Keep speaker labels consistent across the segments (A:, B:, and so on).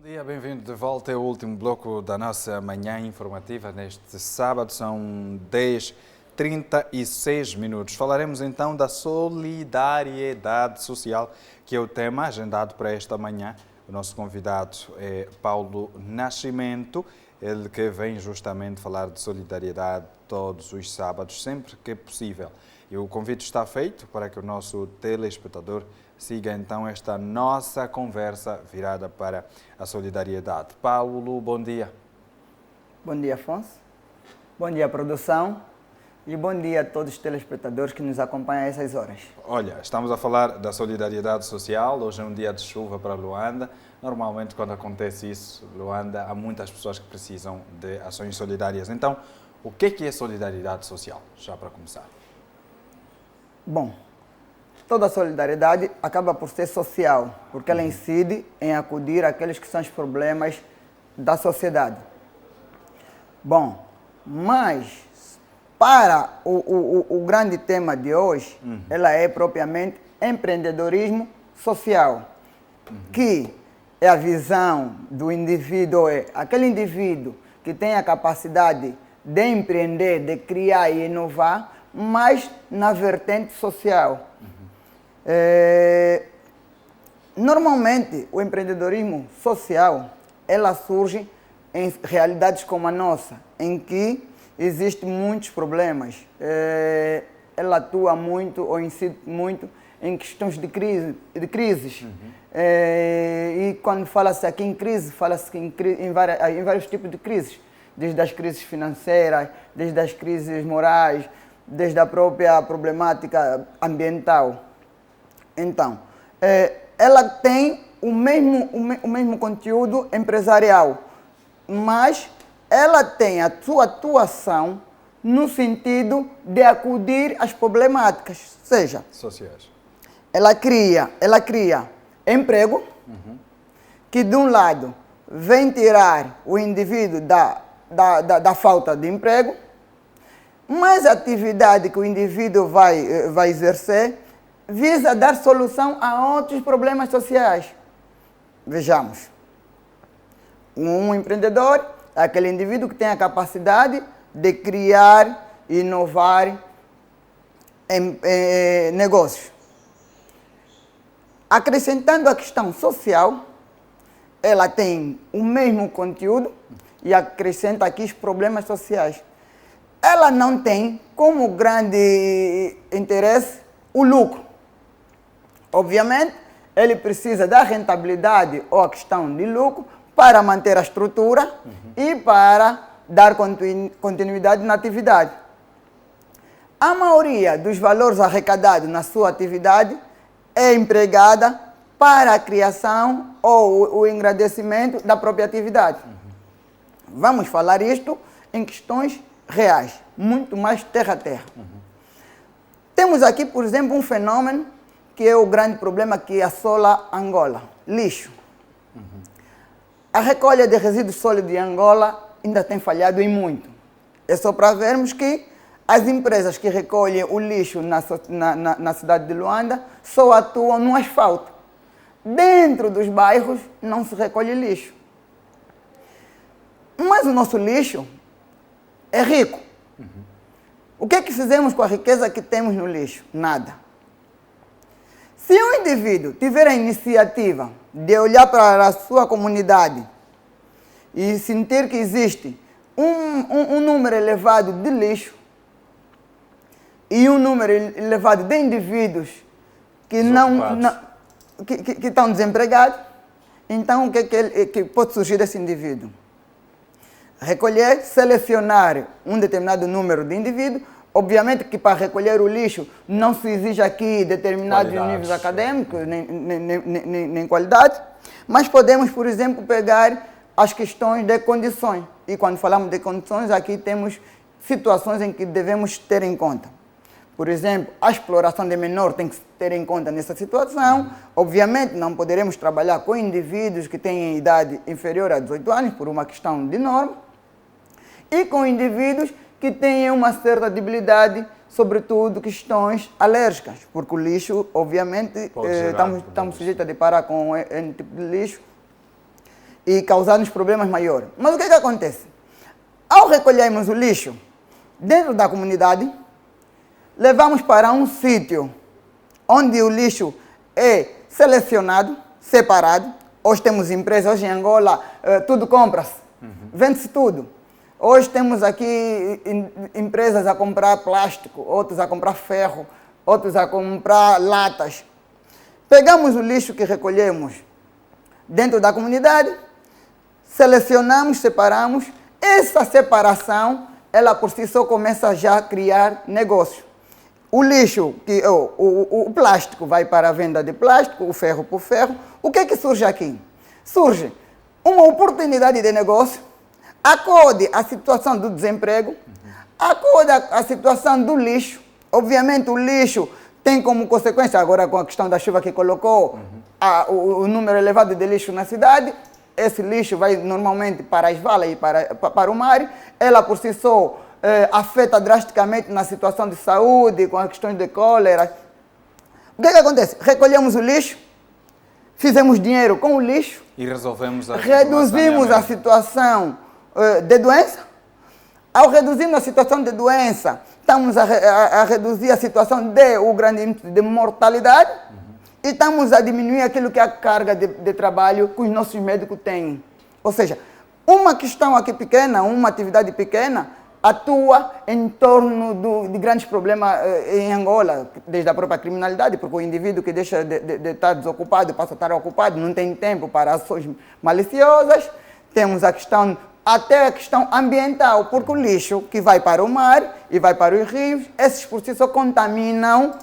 A: Bom dia, bem-vindo de volta ao último bloco da nossa manhã informativa. Neste sábado são 10h36 minutos. Falaremos então da solidariedade social, que é o tema agendado para esta manhã. O nosso convidado é Paulo Nascimento, ele que vem justamente falar de solidariedade todos os sábados, sempre que é possível. E o convite está feito para que o nosso telespectador siga então esta nossa conversa virada para a solidariedade. Paulo, bom dia.
B: Bom dia, Afonso. Bom dia, produção. E bom dia a todos os telespectadores que nos acompanham a essas horas.
A: Olha, estamos a falar da solidariedade social. Hoje é um dia de chuva para Luanda. Normalmente, quando acontece isso, Luanda, há muitas pessoas que precisam de ações solidárias. Então, o que é solidariedade social? Já para começar.
B: Bom, toda a solidariedade acaba por ser social, porque ela incide em acudir àqueles que são os problemas da sociedade. Bom, mas para o grande tema de hoje, ela é propriamente empreendedorismo social, que é a visão do indivíduo, é aquele indivíduo que tem a capacidade de empreender, de criar e inovar, mas na vertente social. Normalmente, o empreendedorismo social, ela surge em realidades como a nossa, em que existem muitos problemas. Ela atua muito ou incide muito em questões de crises. E quando fala-se aqui em crise, fala-se em vários tipos de crises, desde as crises financeiras, desde as crises morais, desde a própria problemática ambiental. Então, ela tem o mesmo conteúdo empresarial, mas ela tem a sua atuação no sentido de acudir às problemáticas, ou seja,
A: sociais.
B: Ela cria emprego, que de um lado vem tirar o indivíduo da falta de emprego, mas a atividade que o indivíduo vai exercer visa dar solução a outros problemas sociais. Vejamos, um empreendedor é aquele indivíduo que tem a capacidade de criar e inovar negócios. Acrescentando a questão social, ela tem o mesmo conteúdo e acrescenta aqui os problemas sociais. Ela não tem como grande interesse o lucro. Obviamente, ele precisa da rentabilidade ou a questão de lucro para manter a estrutura e para dar continuidade na atividade. A maioria dos valores arrecadados na sua atividade é empregada para a criação ou o engrandecimento da própria atividade. Vamos falar isto em questões reais, muito mais terra a terra. Temos aqui, por exemplo, um fenômeno que é o grande problema que assola Angola: lixo. A recolha de resíduos sólidos em Angola ainda tem falhado em muito. É só para vermos que as empresas que recolhem o lixo na cidade de Luanda só atuam no asfalto. Dentro dos bairros não se recolhe lixo. Mas o nosso lixo é rico. O que é que fizemos com a riqueza que temos no lixo? Nada. Se um indivíduo tiver a iniciativa de olhar para a sua comunidade e sentir que existe um número elevado de lixo e um número elevado de indivíduos que estão desempregados, então o que pode surgir desse indivíduo? Recolher, selecionar um determinado número de indivíduos. Obviamente que para recolher o lixo não se exige aqui determinados níveis acadêmicos, nem qualidade, mas podemos, por exemplo, pegar as questões de condições. E quando falamos de condições, aqui temos situações em que devemos ter em conta. Por exemplo, a exploração de menor tem que se ter em conta nessa situação. Obviamente, não poderemos trabalhar com indivíduos que têm idade inferior a 18 anos, por uma questão de norma, e com indivíduos que tenham uma certa debilidade, sobretudo questões alérgicas, porque o lixo, obviamente, estamos sujeitos a deparar com um tipo de lixo e causar-nos problemas maiores. Mas o que acontece? Ao recolhermos o lixo dentro da comunidade, levamos para um sítio onde o lixo é selecionado, separado. Hoje temos empresas, hoje em Angola tudo compra-se, vende-se tudo. Hoje temos aqui empresas a comprar plástico, outros a comprar ferro, outros a comprar latas. Pegamos o lixo que recolhemos dentro da comunidade, selecionamos, separamos. Essa separação, ela por si só começa já a criar negócio. O lixo, o plástico vai para a venda de plástico, o ferro por ferro. O que é que surge aqui? Surge uma oportunidade de negócio, acode a situação do desemprego, acode a situação do lixo. Obviamente o lixo tem como consequência, agora com a questão da chuva que colocou, o número elevado de lixo na cidade. Esse lixo vai normalmente para as valas e para o mar. Ela por si só afeta drasticamente na situação de saúde, com as questões de cólera. O que acontece? Recolhemos o lixo, fizemos dinheiro com o lixo
A: e resolvemos
B: reduzimos a situação de doença. Ao reduzirmos a situação de doença, estamos a reduzir a situação o grande índice de mortalidade. E estamos a diminuir aquilo que é a carga de trabalho que os nossos médicos têm. Ou seja, uma questão aqui pequena, uma atividade pequena, atua em torno de grandes problemas em Angola, desde a própria criminalidade, porque o indivíduo que deixa de estar desocupado passa a estar ocupado, não tem tempo para ações maliciosas. Temos até a questão ambiental, porque o lixo que vai para o mar e vai para os rios, esses por si só contaminam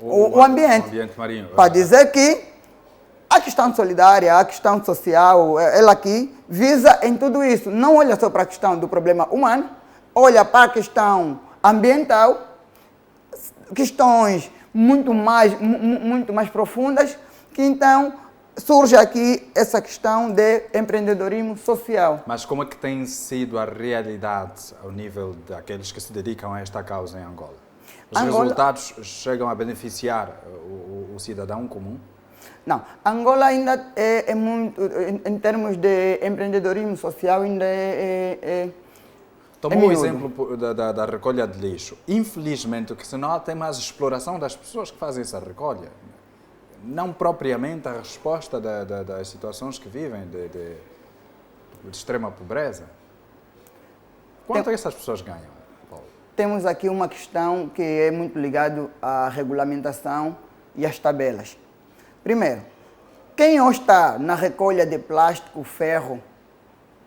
B: o ambiente
A: marinho.
B: Para dizer que a questão solidária, a questão social, ela aqui visa em tudo isso. Não olha só para a questão do problema humano, olha para a questão ambiental, questões muito mais profundas, que então surge aqui essa questão de empreendedorismo social.
A: Mas como é que tem sido a realidade ao nível daqueles que se dedicam a esta causa em Angola? Os resultados chegam a beneficiar o cidadão comum?
B: Não, Angola ainda é muito, em termos de empreendedorismo social, ainda
A: Tomou o exemplo da recolha de lixo. Infelizmente, o que se nota é mais exploração das pessoas que fazem essa recolha. Não propriamente a resposta das situações que vivem de extrema pobreza. Quanto essas pessoas ganham?
B: Temos aqui uma questão que é muito ligada à regulamentação e às tabelas. Primeiro, quem hoje está na recolha de plástico, ferro,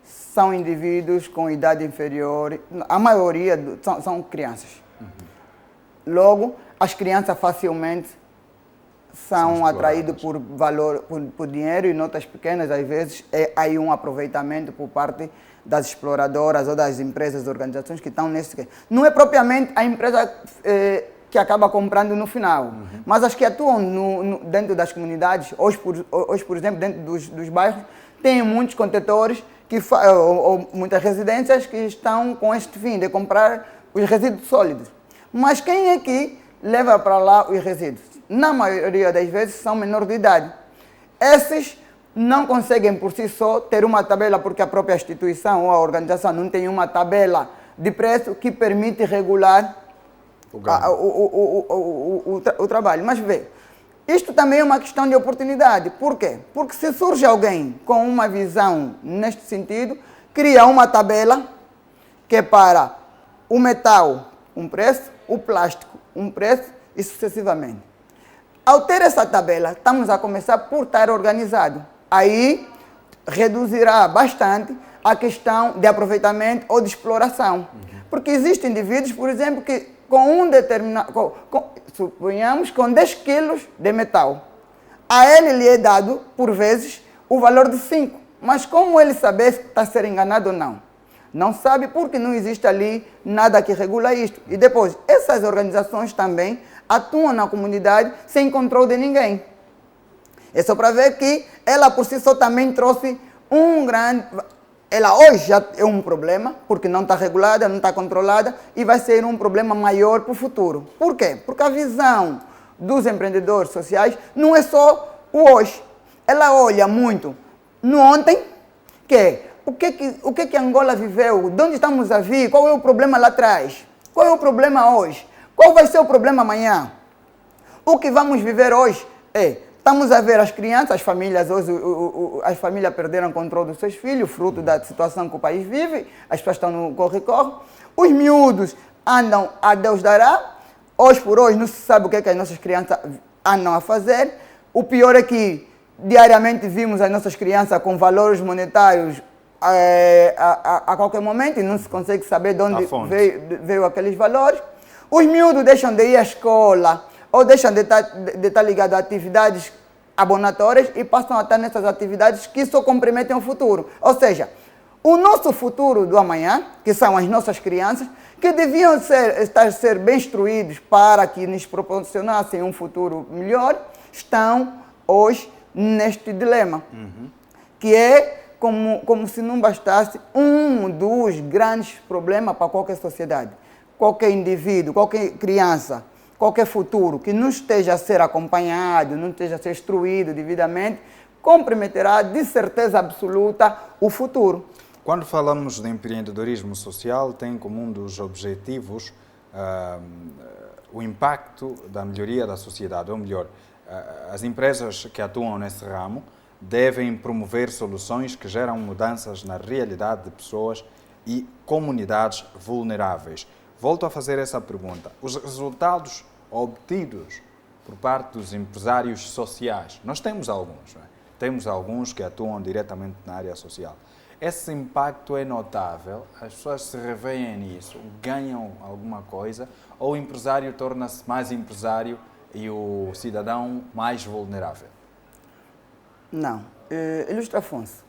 B: são indivíduos com idade inferior, a maioria são crianças. Logo, as crianças facilmente são atraídas por valor, por dinheiro e notas pequenas, às vezes é aí um aproveitamento por parte das exploradoras ou das empresas, organizações que estão nesse... Não é propriamente a empresa que acaba comprando no final, mas as que atuam dentro das comunidades, hoje por exemplo, dentro dos bairros, tem muitos contentores ou muitas residências que estão com este fim de comprar os resíduos sólidos. Mas quem é que leva para lá os resíduos? Na maioria das vezes são menores de idade. Esses não conseguem por si só ter uma tabela, porque a própria instituição ou a organização não tem uma tabela de preço que permite regular o trabalho. Mas vê, isto também é uma questão de oportunidade. Por quê? Porque se surge alguém com uma visão neste sentido, cria uma tabela que é para o metal um preço, o plástico um preço e sucessivamente. Ao ter essa tabela, estamos a começar por estar organizado. Aí reduzirá bastante a questão de aproveitamento ou de exploração. Porque existem indivíduos, por exemplo, que com um determinado, suponhamos, com 10 quilos de metal, a ele lhe é dado, por vezes, o valor de 5. Mas como ele saber se está a ser enganado ou não? Não sabe porque não existe ali nada que regula isto. E depois, essas organizações também atuam na comunidade sem controle de ninguém. É só para ver que ela por si só também trouxe um grande... Ela hoje já é um problema, porque não está regulada, não está controlada, e vai ser um problema maior para o futuro. Por quê? Porque a visão dos empreendedores sociais não é só o hoje. Ela olha muito no ontem que é o que Angola viveu, de onde estamos a vir, qual é o problema lá atrás, qual é o problema hoje, qual vai ser o problema amanhã. O que vamos viver hoje estamos a ver as crianças, as famílias hoje, as famílias perderam o controle dos seus filhos, fruto da situação que o país vive, as pessoas estão no corre-corre, os miúdos andam a Deus dará, hoje por hoje não se sabe o que as nossas crianças andam a fazer. O pior é que diariamente vimos as nossas crianças com valores monetários a qualquer momento e não se consegue saber de onde veio aqueles valores. Os miúdos deixam de ir à escola ou deixam de estar ligados a atividades abonatórias e passam a estar nessas atividades que só comprometem o futuro. Ou seja, o nosso futuro do amanhã, que são as nossas crianças, que deviam ser bem instruídos para que nos proporcionassem um futuro melhor, estão hoje neste dilema, que é como se não bastasse um dos grandes problemas para qualquer sociedade. Qualquer indivíduo, qualquer criança, qualquer futuro que não esteja a ser acompanhado, não esteja a ser instruído devidamente, comprometerá de certeza absoluta o futuro.
A: Quando falamos de empreendedorismo social, tem como um dos objetivos o impacto da melhoria da sociedade, ou melhor, as empresas que atuam nesse ramo devem promover soluções que geram mudanças na realidade de pessoas e comunidades vulneráveis. Volto a fazer essa pergunta. Os resultados obtidos por parte dos empresários sociais, nós temos alguns, não é? Temos alguns que atuam diretamente na área social. Esse impacto é notável, as pessoas se revêem nisso, ganham alguma coisa, ou o empresário torna-se mais empresário e o cidadão mais vulnerável?
B: Não. Ilustra Afonso.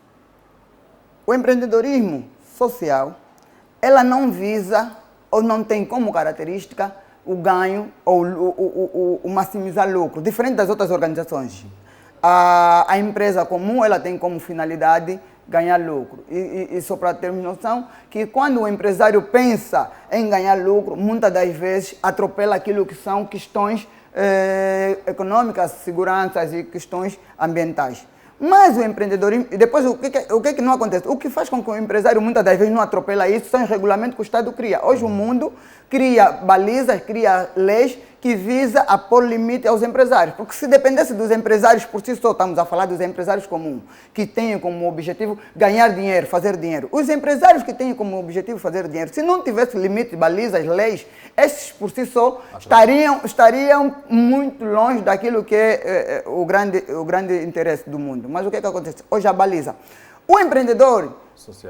B: O empreendedorismo social, ela não visa ou não tem como característica o ganho ou o maximizar lucro, diferente das outras organizações. A empresa comum, ela tem como finalidade ganhar lucro. E só para termos noção que quando o empresário pensa em ganhar lucro, muitas das vezes atropela aquilo que são questões econômicas, seguranças e questões ambientais. Mas o empreendedorismo, e depois o que não acontece? O que faz com que o empresário muitas das vezes não atropela isso são os regulamentos que o Estado cria. Hoje o mundo cria balizas, cria leis que visa a pôr limite aos empresários. Porque se dependesse dos empresários por si só, estamos a falar dos empresários comuns, que têm como objetivo ganhar dinheiro, fazer dinheiro. Os empresários que têm como objetivo fazer dinheiro, se não tivesse limite, balizas, leis, esses por si só estariam muito longe daquilo que é o grande interesse do mundo. Mas o que acontece? Hoje a baliza. O empreendedor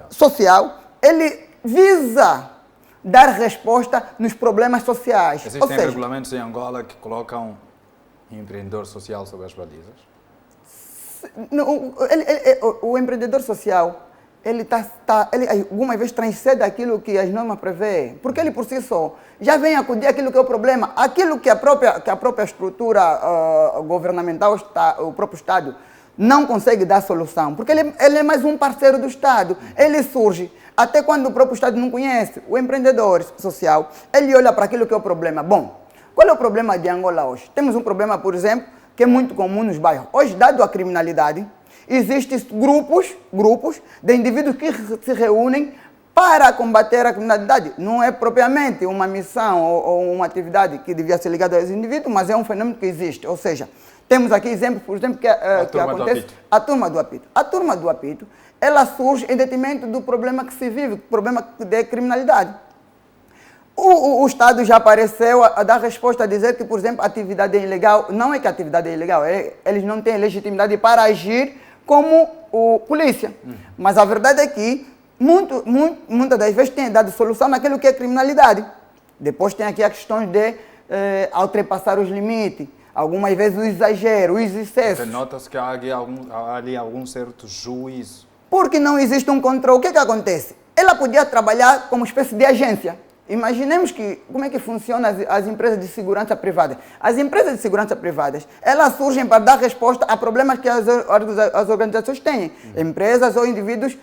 B: social ele visa dar resposta nos problemas sociais.
A: Existem regulamentos em Angola que colocam empreendedor social sobre as balizas?
B: O empreendedor social, ele alguma vez transcende aquilo que as normas prevê, porque ele por si só já vem acudir aquilo que é o problema, aquilo que a própria estrutura governamental, o próprio Estado, não consegue dar solução, porque ele é mais um parceiro do Estado, ele surge. Até quando o próprio Estado não conhece, o empreendedor social, ele olha para aquilo que é o problema. Bom, qual é o problema de Angola hoje? Temos um problema, por exemplo, que é muito comum nos bairros. Hoje, dado a criminalidade, existem grupos de indivíduos que se reúnem para combater a criminalidade. Não é propriamente uma missão ou uma atividade que devia ser ligada aos indivíduos, mas é um fenômeno que existe. Ou seja, temos aqui exemplos, por exemplo, que acontece a turma do apito. A turma do apito, ela surge em detrimento do problema que se vive, o problema de criminalidade. O Estado já apareceu a dar resposta a dizer que, por exemplo, a atividade é ilegal. Não é que a atividade é ilegal, eles não têm legitimidade para agir como polícia. Mas a verdade é que muitas das vezes tem dado solução naquilo que é criminalidade. Depois tem aqui a questão de ultrapassar os limites. Algumas vezes o exagero, os excessos.
A: Nota-se que há ali algum certo juízo.
B: Porque não existe um controle. O que acontece? Ela podia trabalhar como espécie de agência. Imaginemos como é que funcionam as empresas de segurança privadas. As empresas de segurança privadas, elas surgem para dar resposta a problemas que as organizações têm. Empresas ou indivíduos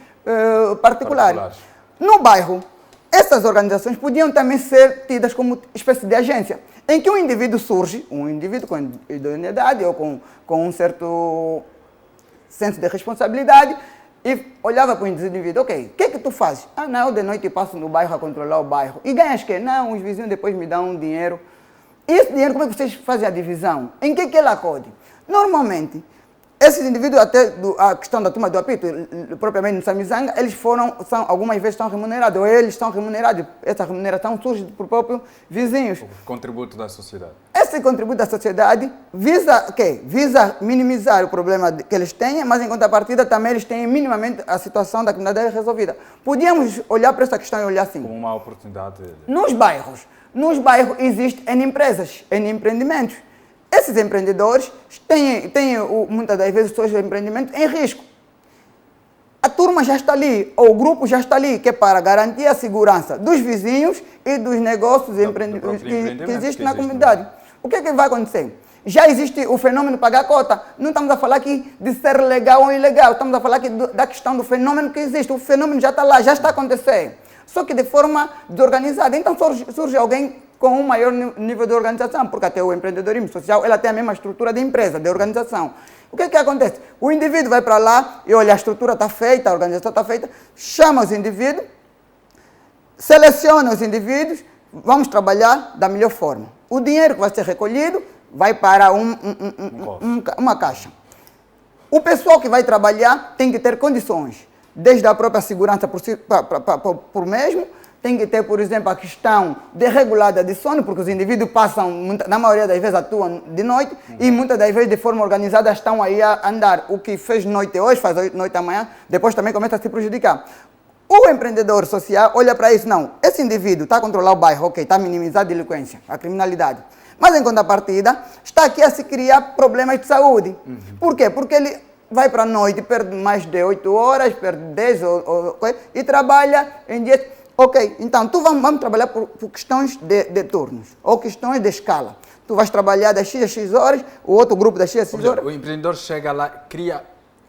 B: particulares. No bairro, essas organizações podiam também ser tidas como espécie de agência, em que um indivíduo surge, um indivíduo com idoneidade ou com um certo senso de responsabilidade, e olhava para o indivíduo, ok, o que é que tu fazes? Ah, não, eu de noite passo no bairro a controlar o bairro. E ganhas o quê? Não, os vizinhos depois me dão um dinheiro. E esse dinheiro, como é que vocês fazem a divisão? Em que ele acode? Normalmente, esses indivíduos, até a questão da turma do apito, propriamente no Samizanga, algumas vezes estão remunerados, ou eles estão remunerados. Essa remuneração surge por próprios vizinhos.
A: O contributo da sociedade.
B: Esse contributo da sociedade visa, visa minimizar o problema que eles têm, mas em contrapartida também eles têm minimamente a situação da criminalidade resolvida. Podíamos olhar para essa questão e olhar assim.
A: Como uma oportunidade.
B: Nos bairros existem empresas, empreendimentos. Esses empreendedores têm muitas das vezes, os seus empreendimentos em risco. A turma já está ali, ou o grupo já está ali, que é para garantir a segurança dos vizinhos e dos negócios que existem na comunidade. O que é que vai acontecer? Já existe o fenômeno pagar cota. Não estamos a falar aqui de ser legal ou ilegal, estamos a falar aqui da questão do fenômeno que existe. O fenômeno já está lá, já está acontecendo. Só que de forma desorganizada. Então surge alguém com um maior nível de organização, porque até o empreendedorismo social ela tem a mesma estrutura de empresa, de organização. O que é que acontece? O indivíduo vai para lá e olha, a estrutura está feita, a organização está feita, chama os indivíduos, seleciona os indivíduos, vamos trabalhar da melhor forma. O dinheiro que vai ser recolhido vai para uma caixa. O pessoal que vai trabalhar tem que ter condições, desde a própria segurança por mesmo, tem que ter, por exemplo, a questão desregulada de sono, porque os indivíduos passam, na maioria das vezes, atuam de noite e muitas das vezes, de forma organizada, estão aí a andar. O que fez noite hoje, faz noite amanhã, depois também começa a se prejudicar. O empreendedor social olha para isso, não, esse indivíduo está a controlar o bairro, ok, está a minimizar a delinquência, a criminalidade. Mas, em contrapartida, está aqui a se criar problemas de saúde. Por quê? Porque ele vai para a noite, perde mais de 8 horas, perde 10 e trabalha em dias. Ok, então vamos trabalhar por questões de turnos ou questões de escala. Tu vais trabalhar das X a X horas, o outro grupo das X a X horas.
A: O empreendedor chega lá, cria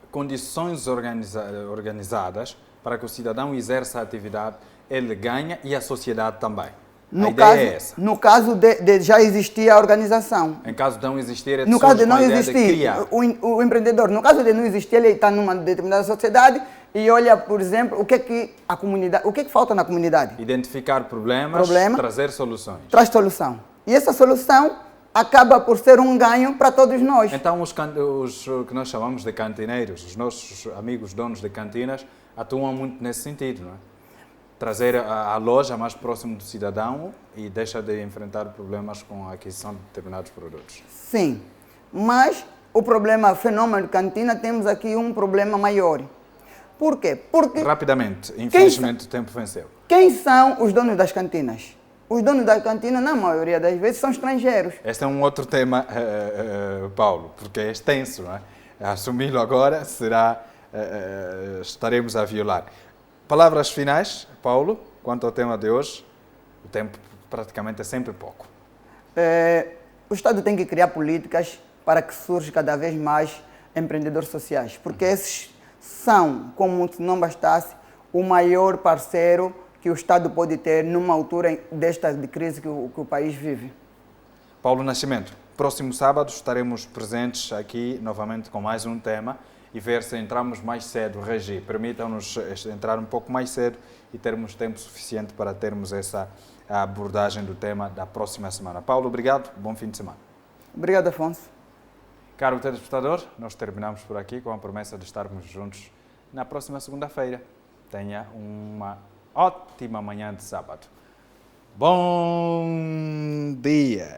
A: condições organizadas para que o cidadão exerça a atividade, ele ganha e a sociedade também. A ideia é essa.
B: No caso de já existir a organização.
A: Em caso de não existir,
B: no caso de não existir,
A: o
B: empreendedor, no caso de não existir, ele está numa determinada sociedade e olha, por exemplo, o que falta na comunidade.
A: Identificar problemas, trazer soluções.
B: Traz solução. E essa solução acaba por ser um ganho para todos nós.
A: Então, os que nós chamamos de cantineiros, os nossos amigos donos de cantinas, atuam muito nesse sentido, não é? Trazer a loja mais próximo do cidadão e deixa de enfrentar problemas com a aquisição de determinados produtos.
B: Sim, mas o fenômeno cantina, temos aqui um problema maior. Por quê? Porque...
A: Rapidamente, infelizmente o tempo venceu. Quem
B: são os donos das cantinas? Os donos da cantina, na maioria das vezes, são estrangeiros.
A: Este é um outro tema, Paulo, porque é extenso, não é? Assumi-lo agora estaremos a violar. Palavras finais, Paulo, quanto ao tema de hoje. O tempo praticamente é sempre pouco.
B: O Estado tem que criar políticas para que surja cada vez mais empreendedores sociais, porque esses são, como se não bastasse, o maior parceiro que o Estado pode ter numa altura desta de crise que o país vive.
A: Paulo Nascimento, próximo sábado estaremos presentes aqui novamente com mais um tema e ver se entramos mais cedo. Regi, permitam-nos entrar um pouco mais cedo e termos tempo suficiente para termos essa abordagem do tema da próxima semana. Paulo, obrigado, bom fim de semana.
B: Obrigado, Afonso.
A: Caro telespectador, nós terminamos por aqui com a promessa de estarmos juntos na próxima segunda-feira. Tenha uma ótima manhã de sábado. Bom dia!